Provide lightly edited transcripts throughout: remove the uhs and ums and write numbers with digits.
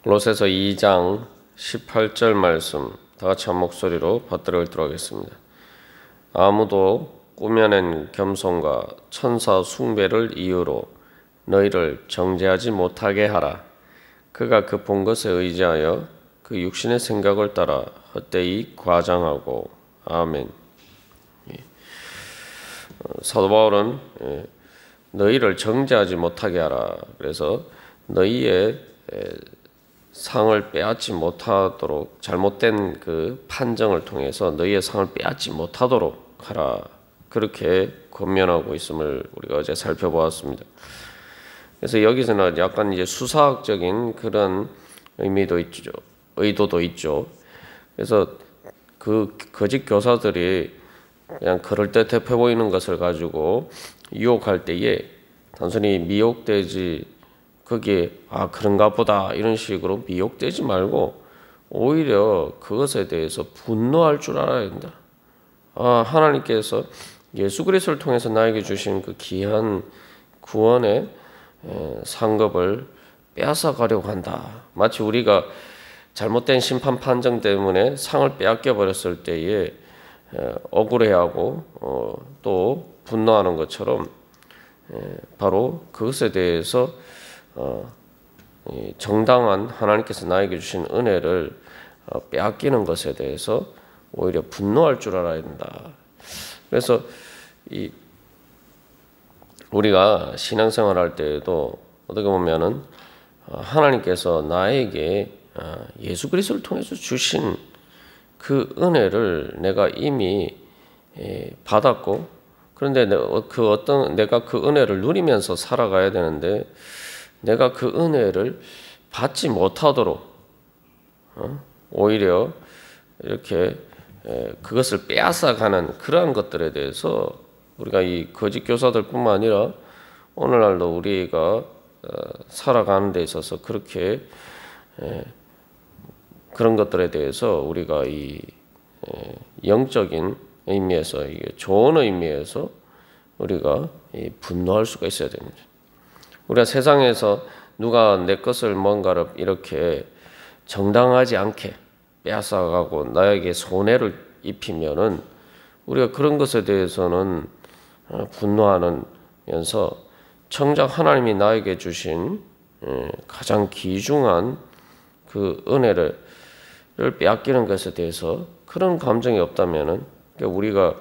골로새서 2장 18절 말씀 다 같이 한 목소리로 받들어 읽도록 하겠습니다. 아무도 꾸며낸 겸손과 천사 숭배를 이유로 너희를 정죄하지 못하게 하라. 그가 그 본 것에 의지하여 그 육신의 생각을 따라 헛되이 과장하고. 아멘. 사도 바울은 너희를 정죄하지 못하게 하라. 그래서 너희의 상을 빼앗지 못하도록, 잘못된 그 판정을 통해서 너희의 상을 빼앗지 못하도록 하라, 그렇게 권면하고 있음을 우리가 어제 살펴보았습니다. 그래서 여기서는 약간 이제 수사학적인 그런 의도도 있죠. 그래서 그 거짓 교사들이 그냥 그럴듯해 보이는 것을 가지고 유혹할 때에 단순히 미혹되지, 거기에 그런가 보다 이런 식으로 미혹되지 말고 오히려 그것에 대해서 분노할 줄 알아야 된다. 하나님께서 예수 그리스도를 통해서 나에게 주신 그 귀한 구원의 상급을 빼앗아 가려고 한다. 마치 우리가 잘못된 심판 판정 때문에 상을 빼앗겨 버렸을 때에 억울해하고 또 분노하는 것처럼 바로 그것에 대해서 정당한 하나님께서 나에게 주신 은혜를 빼앗기는 것에 대해서 오히려 분노할 줄 알아야 된다. 그래서 우리가 신앙생활 할 때에도 어떻게 보면은 하나님께서 나에게 예수 그리스도를 통해서 주신 그 은혜를 내가 이미 받았고, 그런데 내가 그 은혜를 누리면서 살아가야 되는데 내가 그 은혜를 받지 못하도록 오히려 이렇게 그것을 빼앗아가는 그러한 것들에 대해서 우리가 이 거짓 교사들뿐만 아니라 오늘날도 우리가 살아가는 데 있어서 그렇게 그런 것들에 대해서 우리가 이 영적인 의미에서, 이게 좋은 의미에서 우리가 분노할 수가 있어야 됩니다. 우리가 세상에서 누가 내 것을 뭔가를 이렇게 정당하지 않게 빼앗아가고 나에게 손해를 입히면은 우리가 그런 것에 대해서는 분노하면서 정작 하나님이 나에게 주신 가장 귀중한 그 은혜를 빼앗기는 것에 대해서 그런 감정이 없다면은 우리가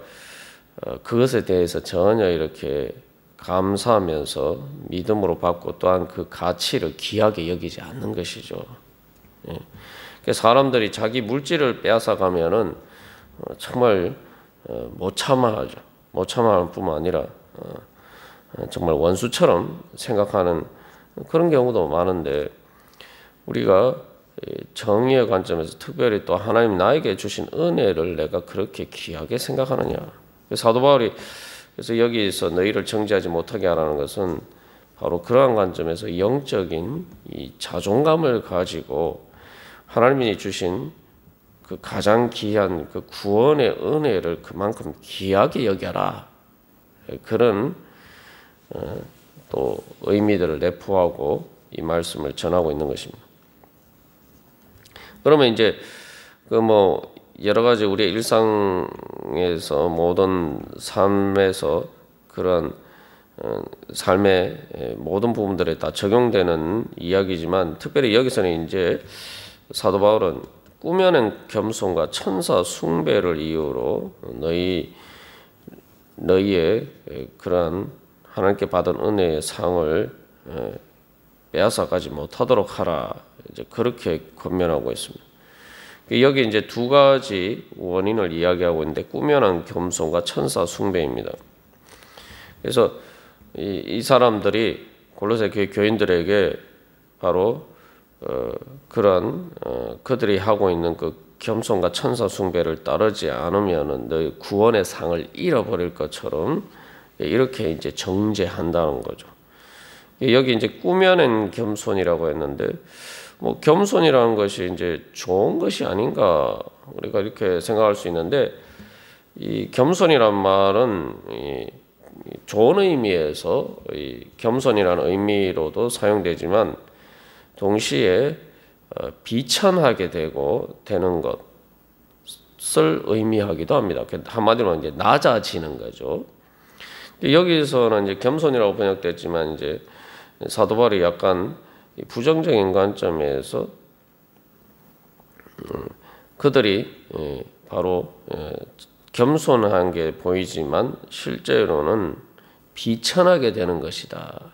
그것에 대해서 전혀 이렇게 감사하면서 믿음으로 받고 또한 그 가치를 귀하게 여기지 않는 것이죠. 사람들이 자기 물질을 빼앗아 가면은 정말 못 참아하죠. 못 참아할 뿐만 아니라 정말 원수처럼 생각하는 그런 경우도 많은데, 우리가 정의의 관점에서 특별히 또 하나님 나에게 주신 은혜를 내가 그렇게 귀하게 생각하느냐. 사도 바울이 그래서 여기서 너희를 정죄하지 못하게 하라는 것은 바로 그러한 관점에서 영적인 이 자존감을 가지고 하나님이 주신 그 가장 귀한 그 구원의 은혜를 그만큼 귀하게 여겨라, 그런 또 의미들을 내포하고 이 말씀을 전하고 있는 것입니다. 그러면 이제 여러 가지 우리의 일상에서 모든 삶에서 그런 삶의 모든 부분들에 다 적용되는 이야기지만, 특별히 여기서는 이제 사도 바울은 꾸며낸 겸손과 천사 숭배를 이유로 너희의 그러한 하나님께 받은 은혜의 상을 빼앗아가지 못하도록 하라, 이제 그렇게 권면하고 있습니다. 여기 이제 두 가지 원인을 이야기하고 있는데, 꾸며낸 겸손과 천사 숭배입니다. 그래서 이 사람들이 골로새 교회 교인들에게 바로 그런 그들이 하고 있는 그 겸손과 천사 숭배를 따르지 않으면은 너희 구원의 상을 잃어버릴 것처럼 이렇게 이제 정죄한다는 거죠. 여기 이제 꾸며낸 겸손이라고 했는데, 겸손이라는 것이 이제 좋은 것이 아닌가, 우리가 이렇게 생각할 수 있는데, 이 겸손이란 말은 좋은 의미에서 이 겸손이라는 의미로도 사용되지만 동시에 비천하게 되는 것을 의미하기도 합니다. 한마디로 이제 낮아지는 거죠. 여기서는 이제 겸손이라고 번역됐지만 이제 사도 바울이 약간 부정적인 관점에서 그들이 바로 겸손한 게 보이지만 실제로는 비천하게 되는 것이다.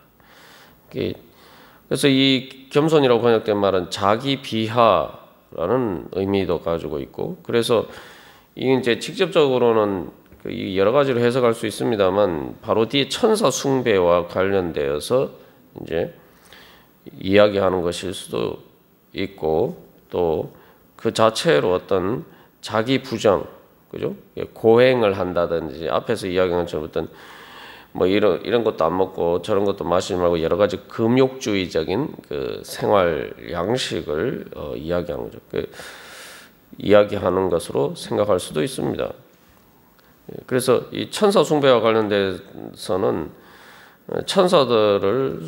그래서 이 겸손이라고 번역된 말은 자기 비하라는 의미도 가지고 있고, 그래서 이게 이제 직접적으로는 여러 가지로 해석할 수 있습니다만 바로 뒤에 천사 숭배와 관련되어서 이제 이야기하는 것일 수도 있고, 또 그 자체로 어떤 자기 부정, 그죠? 고행을 한다든지 앞에서 이야기한 것처럼 어떤 뭐 이런 것도 안 먹고 저런 것도 마시지 말고 여러 가지 금욕주의적인 그 생활 양식을 이야기하는 거죠. 이야기하는 것으로 생각할 수도 있습니다. 그래서 이 천사 숭배와 관련돼서는 천사들을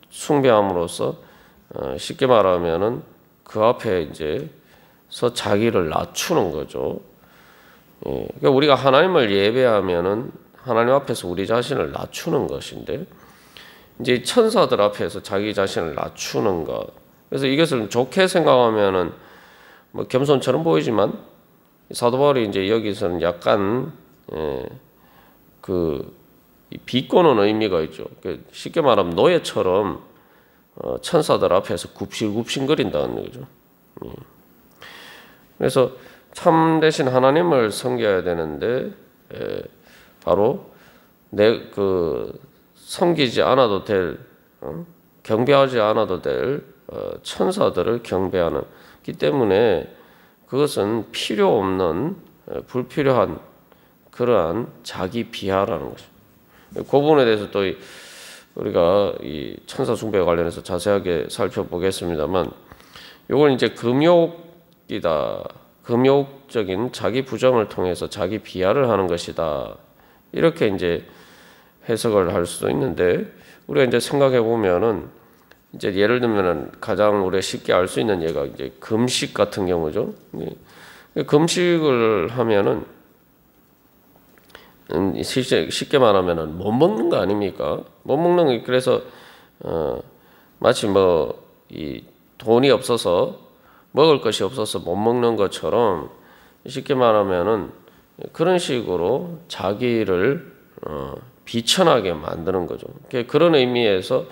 숭배함으로써 쉽게 말하면은 그 앞에 이제서 자기를 낮추는 거죠. 그러니까 우리가 하나님을 예배하면은 하나님 앞에서 우리 자신을 낮추는 것인데, 이제 천사들 앞에서 자기 자신을 낮추는 것. 그래서 이것을 좋게 생각하면은 뭐 겸손처럼 보이지만 사도 바울이 이제 여기서는 약간 그 비꼬는 의미가 있죠. 쉽게 말하면 노예처럼 천사들 앞에서 굽신굽신거린다는 거죠. 그래서 참 대신 하나님을 섬겨야 되는데 바로 섬기지 않아도 될, 경배하지 않아도 될 천사들을 경배하기 때문에 그것은 필요 없는 불필요한 그러한 자기 비하라는 거죠. 그 부분에 대해서 또 우리가 이 천사 숭배와 관련해서 자세하게 살펴보겠습니다만, 이건 이제 금욕이다. 금욕적인 자기 부정을 통해서 자기 비하를 하는 것이다. 이렇게 이제 해석을 할 수도 있는데, 우리가 이제 생각해 보면은 이제 예를 들면은 가장 우리가 쉽게 알 수 있는 예가 이제 금식 같은 경우죠. 금식을 하면은 쉽게 말하면은 못 먹는 거 아닙니까? 못 먹는 거. 그래서 마치 뭐 이 돈이 없어서 먹을 것이 없어서 못 먹는 것처럼 쉽게 말하면은 그런 식으로 자기를 비천하게 만드는 거죠. 그런 의미에서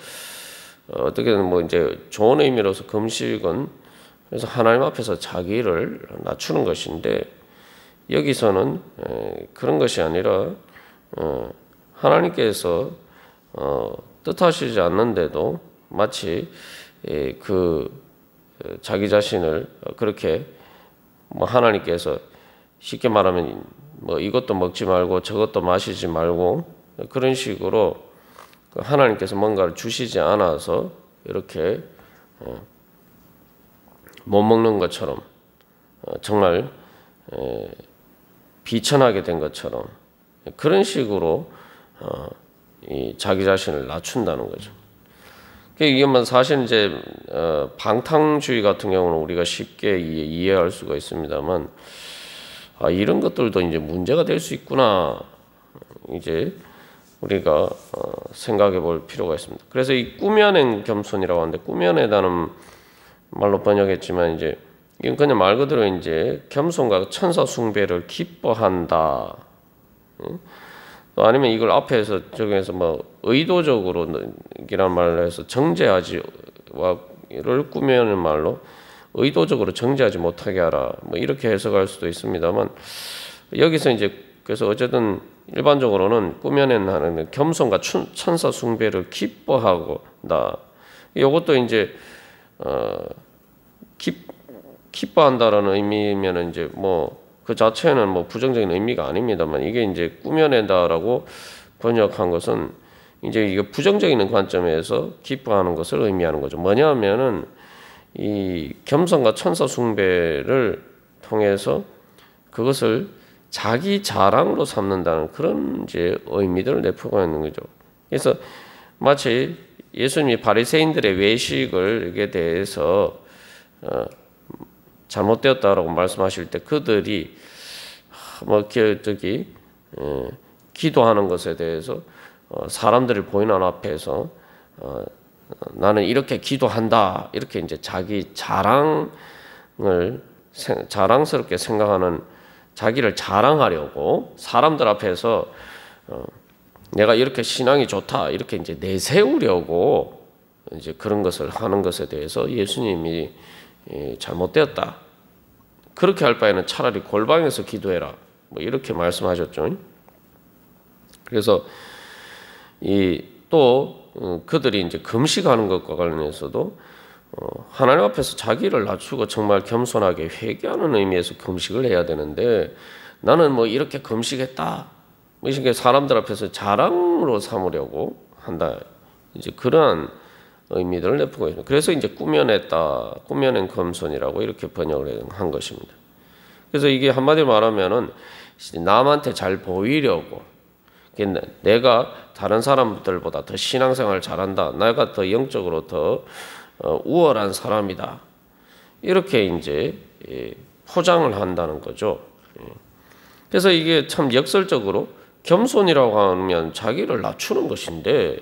어떻게든 뭐 이제 좋은 의미로서 금식은 그래서 하나님 앞에서 자기를 낮추는 것인데, 여기서는 그런 것이 아니라 하나님께서 뜻하시지 않는데도 마치 자기 자신을 그렇게 뭐 하나님께서 쉽게 말하면 뭐 이것도 먹지 말고 저것도 마시지 말고 그런 식으로 하나님께서 뭔가를 주시지 않아서 이렇게 못 먹는 것처럼 정말 비천하게 된 것처럼 그런 식으로 자기 자신을 낮춘다는 거죠. 이것만 사실 이제 방탕주의 같은 경우는 우리가 쉽게 이해할 수가 있습니다만, 이런 것들도 이제 문제가 될 수 있구나 이제 우리가 생각해 볼 필요가 있습니다. 그래서 이 꾸며낸 겸손이라고 하는데, 꾸며내다는 말로 번역했지만 이제 이건 그냥 말 그대로 이제 겸손과 천사 숭배를 기뻐한다. 또 아니면 이걸 앞에서 적용해서 뭐 의도적으로 이란 말로 해서 정죄하지를 꾸며내는 말로 의도적으로 정죄하지 못하게 하라. 뭐 이렇게 해석할 수도 있습니다만, 여기서 이제 그래서 어쨌든 일반적으로는 꾸며낸 하는 겸손과 천사 숭배를 기뻐하고다. 이것도 이제 기뻐한다라는 의미면은 이제 뭐 그 자체는 뭐 부정적인 의미가 아닙니다만, 이게 이제 꾸며낸다라고 번역한 것은 이제 이게 부정적인 관점에서 기뻐하는 것을 의미하는 거죠. 뭐냐면은 이 겸손과 천사 숭배를 통해서 그것을 자기 자랑으로 삼는다는 그런 이제 의미들을 내포하고 있는 거죠. 그래서 마치 예수님이 바리새인들의 외식에 대해서 잘못되었다라고 말씀하실 때 그들이 기도하는 것에 대해서 사람들이 보이는 앞에서 나는 이렇게 기도한다 이렇게 이제 자기 자랑스럽게 생각하는 자기를 자랑하려고 사람들 앞에서 내가 이렇게 신앙이 좋다 이렇게 이제 내세우려고 이제 그런 것을 하는 것에 대해서 예수님이 잘못되었다. 그렇게 할 바에는 차라리 골방에서 기도해라. 뭐 이렇게 말씀하셨죠. 그래서 또 그들이 이제 금식하는 것과 관련해서도 하나님 앞에서 자기를 낮추고 정말 겸손하게 회개하는 의미에서 금식을 해야 되는데 나는 뭐 이렇게 금식했다. 뭐 이렇게 사람들 앞에서 자랑으로 삼으려고 한다. 이제 그러한 의미들을 내포하고 있습니다. 그래서 이제 꾸며낸 겸손이라고 이렇게 번역을 한 것입니다. 그래서 이게 한마디로 말하면은 남한테 잘 보이려고 내가 다른 사람들보다 더 신앙생활 잘한다. 내가 더 영적으로 더 우월한 사람이다. 이렇게 이제 포장을 한다는 거죠. 그래서 이게 참 역설적으로 겸손이라고 하면 자기를 낮추는 것인데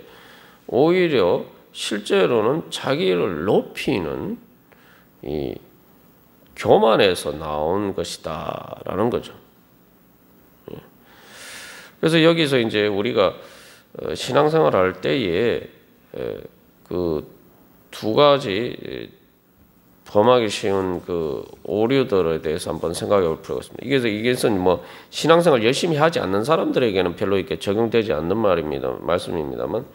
오히려 실제로는 자기를 높이는 이 교만에서 나온 것이다라는 거죠. 그래서 여기서 이제 우리가 신앙생활 할 때에 그 두 가지 범하기 쉬운 그 오류들에 대해서 한번 생각해 볼 필요가 있습니다. 이것은 뭐 신앙생활 열심히 하지 않는 사람들에게는 별로 이렇게 적용되지 않는 말씀입니다만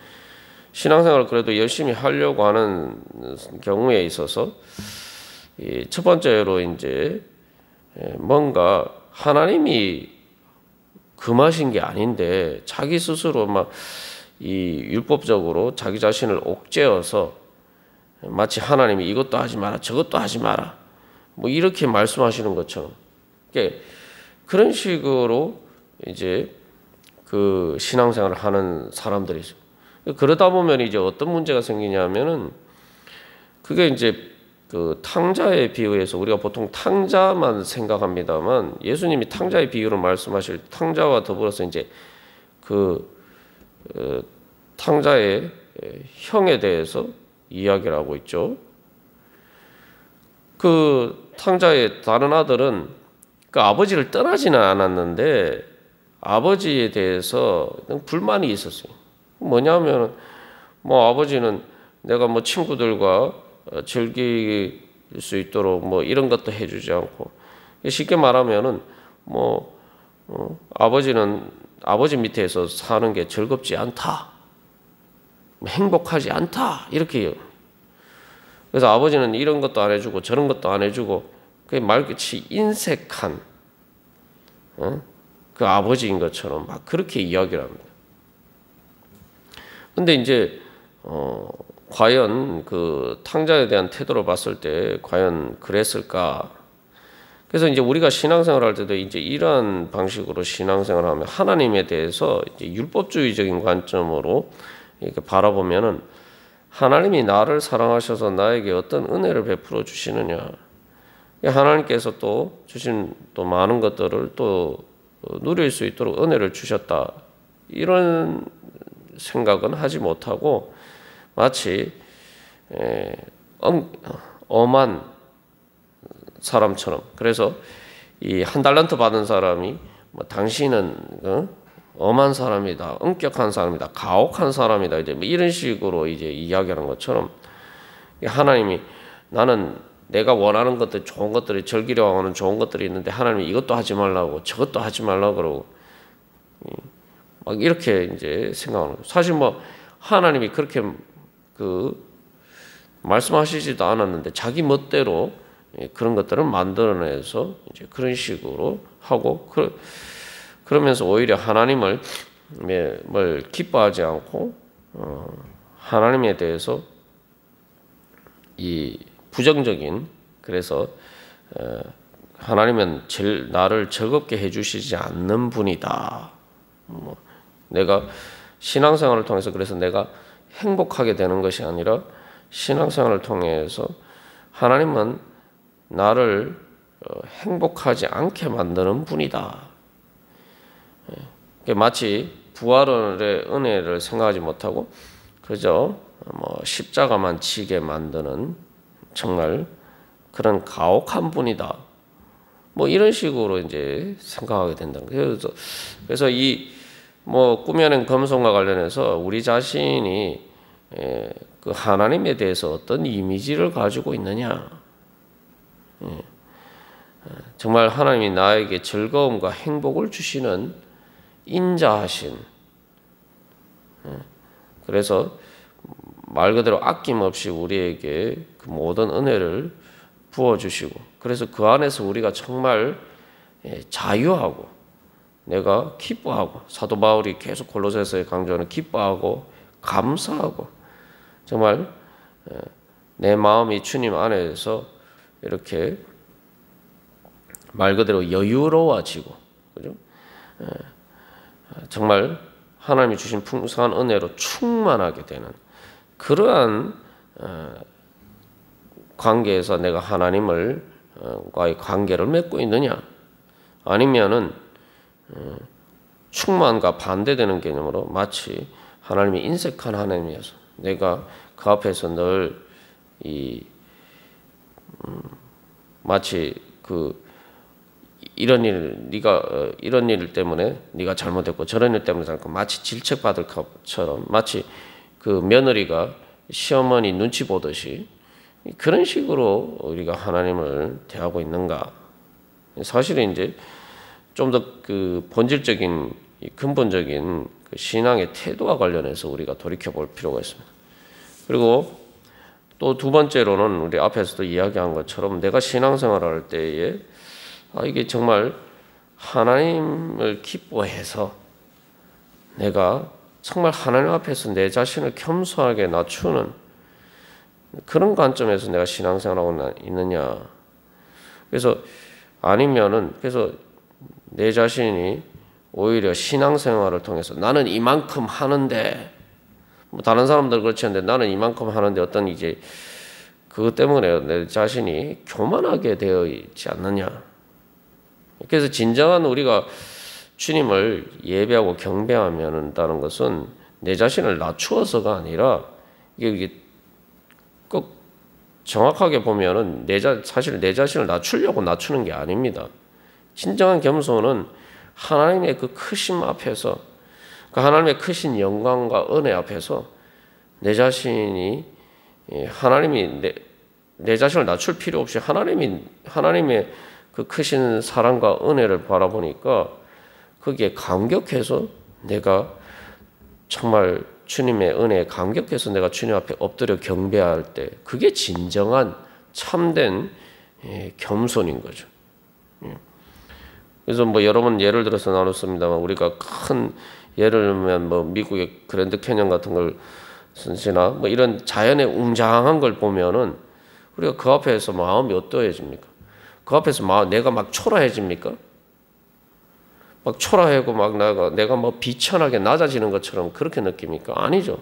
신앙생활을 그래도 열심히 하려고 하는 경우에 있어서 첫 번째로 이제 뭔가 하나님이 금하신 게 아닌데 자기 스스로 막 이 율법적으로 자기 자신을 옥죄어서 마치 하나님이 이것도 하지 마라 저것도 하지 마라 뭐 이렇게 말씀하시는 것처럼 그런 식으로 이제 그 신앙생활을 하는 사람들이 있어요. 그러다 보면 이제 어떤 문제가 생기냐면은 그게 이제 그 탕자의 비유에서 우리가 보통 탕자만 생각합니다만 예수님이 탕자의 비유를 말씀하실 탕자와 더불어서 이제 탕자의 형에 대해서 이야기를 하고 있죠. 그 탕자의 다른 아들은 그 아버지를 떠나지는 않았는데 아버지에 대해서 불만이 있었어요. 뭐냐면 뭐 아버지는 내가 뭐 친구들과 즐길 수 있도록 뭐 이런 것도 해주지 않고 쉽게 말하면은 아버지는 아버지 밑에서 사는 게 즐겁지 않다, 행복하지 않다 이렇게. 그래서 아버지는 이런 것도 안 해주고 저런 것도 안 해주고 그 말끝이 인색한 그 아버지인 것처럼 막 그렇게 이야기를 합니다. 근데 이제 과연 그 탕자에 대한 태도를 봤을 때 과연 그랬을까? 그래서 이제 우리가 신앙생활할 때도 이제 이러한 방식으로 신앙생활하면 하나님에 대해서 이제 율법주의적인 관점으로 이렇게 바라보면은 하나님이 나를 사랑하셔서 나에게 어떤 은혜를 베풀어 주시느냐? 하나님께서 또 주신 또 많은 것들을 또 누릴 수 있도록 은혜를 주셨다. 이런 생각은 하지 못하고 마치 엄한 사람처럼. 그래서 이 한 달란트 받은 사람이 당신은 엄한 사람이다, 엄격한 사람이다, 가혹한 사람이다, 이제 이런 식으로 이제 이야기하는 것처럼 하나님이 나는 내가 원하는 것들, 좋은 것들이 즐기려고 하는 좋은 것들이 있는데 하나님이 이것도 하지 말라고 저것도 하지 말라고 그러고 막 이렇게 이제 생각하는 거예요. 사실 뭐 하나님이 그렇게 말씀하시지도 않았는데 자기 멋대로 그런 것들을 만들어내서 이제 그런 식으로 하고 그러면서 오히려 하나님을 뭘 기뻐하지 않고 하나님에 대해서 이 부정적인, 그래서 하나님은 나를 즐겁게 해주시지 않는 분이다. 내가 신앙생활을 통해서 그래서 내가 행복하게 되는 것이 아니라 신앙생활을 통해서 하나님은 나를 행복하지 않게 만드는 분이다. 마치 부활의 은혜를 생각하지 못하고 그저 십자가만 지게 만드는 정말 그런 가혹한 분이다. 이런 식으로 이제 생각하게 된다는 거예요. 그래서 이 꾸며낸 검성과 관련해서 우리 자신이 그 하나님에 대해서 어떤 이미지를 가지고 있느냐. 정말 하나님이 나에게 즐거움과 행복을 주시는 인자하신, 그래서 말 그대로 아낌없이 우리에게 그 모든 은혜를 부어주시고, 그래서 그 안에서 우리가 정말 자유하고 내가 기뻐하고, 사도 바울이 계속 골로새서에 강조하는 기뻐하고 감사하고 정말 내 마음이 주님 안에서 이렇게 말 그대로 여유로워지고, 그죠? 정말 하나님이 주신 풍성한 은혜로 충만하게 되는 그러한 관계에서 내가 하나님과의 관계를 맺고 있느냐, 아니면은 충만과 반대되는 개념으로 마치 하나님이 인색한 하나님이어서 내가 그 앞에서 늘 마치 이런 일 때문에 네가 잘못했고 저런 일 때문에 잘못했고 마치 질책받을 것처럼, 마치 그 며느리가 시어머니 눈치 보듯이 그런 식으로 우리가 하나님을 대하고 있는가. 사실은 이제 좀 더 그 본질적인 근본적인 그 신앙의 태도와 관련해서 우리가 돌이켜 볼 필요가 있습니다. 그리고 또 두 번째로는 우리 앞에서도 이야기한 것처럼 내가 신앙생활을 할 때에 이게 정말 하나님을 기뻐해서 내가 정말 하나님 앞에서 내 자신을 겸손하게 낮추는 그런 관점에서 내가 신앙생활하고 있느냐. 그래서 아니면은 그래서 내 자신이 오히려 신앙생활을 통해서 나는 이만큼 하는데, 다른 사람들 그렇지 않은데 나는 이만큼 하는데 어떤 이제 그것 때문에 내 자신이 교만하게 되어 있지 않느냐. 그래서 진정한 우리가 주님을 예배하고 경배하면다는 것은 내 자신을 낮추어서가 아니라 이게 꼭 정확하게 보면은 사실 내 자신을 낮추려고 낮추는 게 아닙니다. 진정한 겸손은 하나님의 그 크심 앞에서, 그 하나님의 크신 영광과 은혜 앞에서 내 자신이 하나님이 내 자신을 낮출 필요 없이 하나님의 그 크신 사랑과 은혜를 바라보니까 거기에 감격해서 내가 정말 주님의 은혜에 감격해서 내가 주님 앞에 엎드려 경배할 때 그게 진정한 참된 겸손인 거죠. 그래서 여러 번 예를 들어서 나눴습니다만 우리가 큰 예를 들면 미국의 그랜드 캐년 같은 걸 쓰시나 이런 자연의 웅장한 걸 보면은 우리가 그 앞에서 마음이 어떠해집니까? 그 앞에서 내가 막 초라해집니까? 막 초라하고 내가 비천하게 낮아지는 것처럼 그렇게 느낍니까? 아니죠.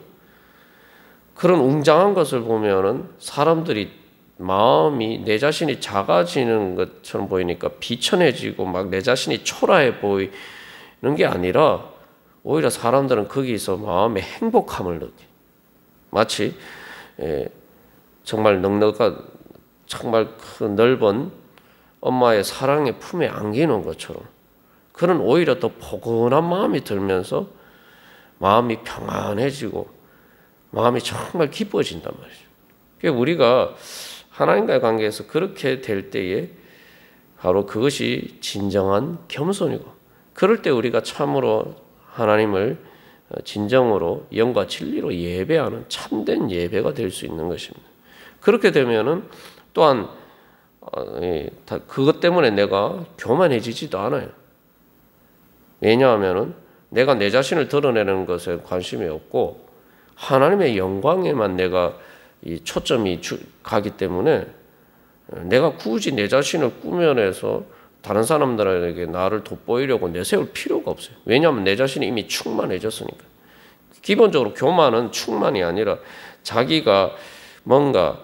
그런 웅장한 것을 보면은 사람들이 마음이 내 자신이 작아지는 것처럼 보이니까 비천해지고 막 내 자신이 초라해 보이는 게 아니라 오히려 사람들은 거기서 마음의 행복함을 느껴. 마치 정말 넉넉한 정말 그 넓은 엄마의 사랑의 품에 안기는 것처럼 그런 오히려 더 포근한 마음이 들면서 마음이 평안해지고 마음이 정말 기뻐진단 말이죠. 그러니까 우리가 하나님과의 관계에서 그렇게 될 때에 바로 그것이 진정한 겸손이고, 그럴 때 우리가 참으로 하나님을 진정으로 영과 진리로 예배하는 참된 예배가 될 수 있는 것입니다. 그렇게 되면은 또한 그것 때문에 내가 교만해지지도 않아요. 왜냐하면은 내가 내 자신을 드러내는 것에 관심이 없고 하나님의 영광에만 내가 이 초점이 가기 때문에 내가 굳이 내 자신을 꾸며내서 다른 사람들에게 나를 돋보이려고 내세울 필요가 없어요. 왜냐하면 내 자신이 이미 충만해졌으니까. 기본적으로 교만은 충만이 아니라 자기가 뭔가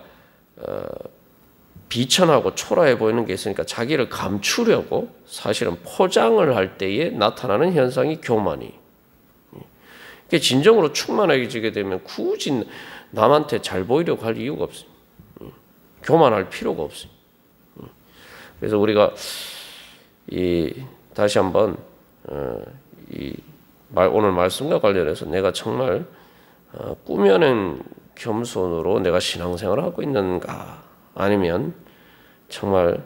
비천하고 초라해 보이는 게 있으니까 자기를 감추려고 사실은 포장을 할 때에 나타나는 현상이 교만이. 진정으로 충만해지게 되면 굳이 남한테 잘 보이려고 할 이유가 없어요. 교만할 필요가 없어요. 그래서 우리가 다시 한번 오늘 말씀과 관련해서 내가 정말 꾸며낸 겸손으로 내가 신앙생활을 하고 있는가, 아니면 정말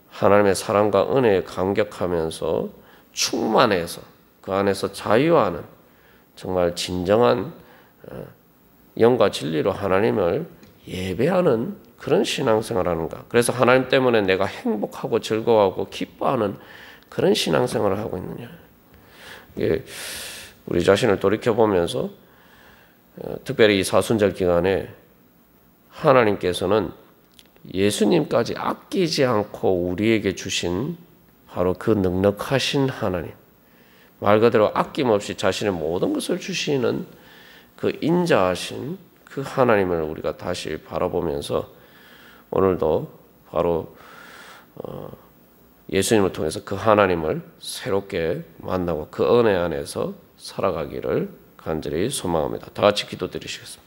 하나님의 사랑과 은혜에 감격하면서 충만해서 그 안에서 자유하는 정말 진정한 영과 진리로 하나님을 예배하는 그런 신앙생활을 하는가. 그래서 하나님 때문에 내가 행복하고 즐거워하고 기뻐하는 그런 신앙생활을 하고 있느냐. 우리 자신을 돌이켜보면서 특별히 이 사순절 기간에 하나님께서는 예수님까지 아끼지 않고 우리에게 주신 바로 그 넉넉하신 하나님, 말 그대로 아낌없이 자신의 모든 것을 주시는 그 인자하신 그 하나님을 우리가 다시 바라보면서 오늘도 바로 예수님을 통해서 그 하나님을 새롭게 만나고 그 은혜 안에서 살아가기를 간절히 소망합니다. 다 같이 기도드리시겠습니다.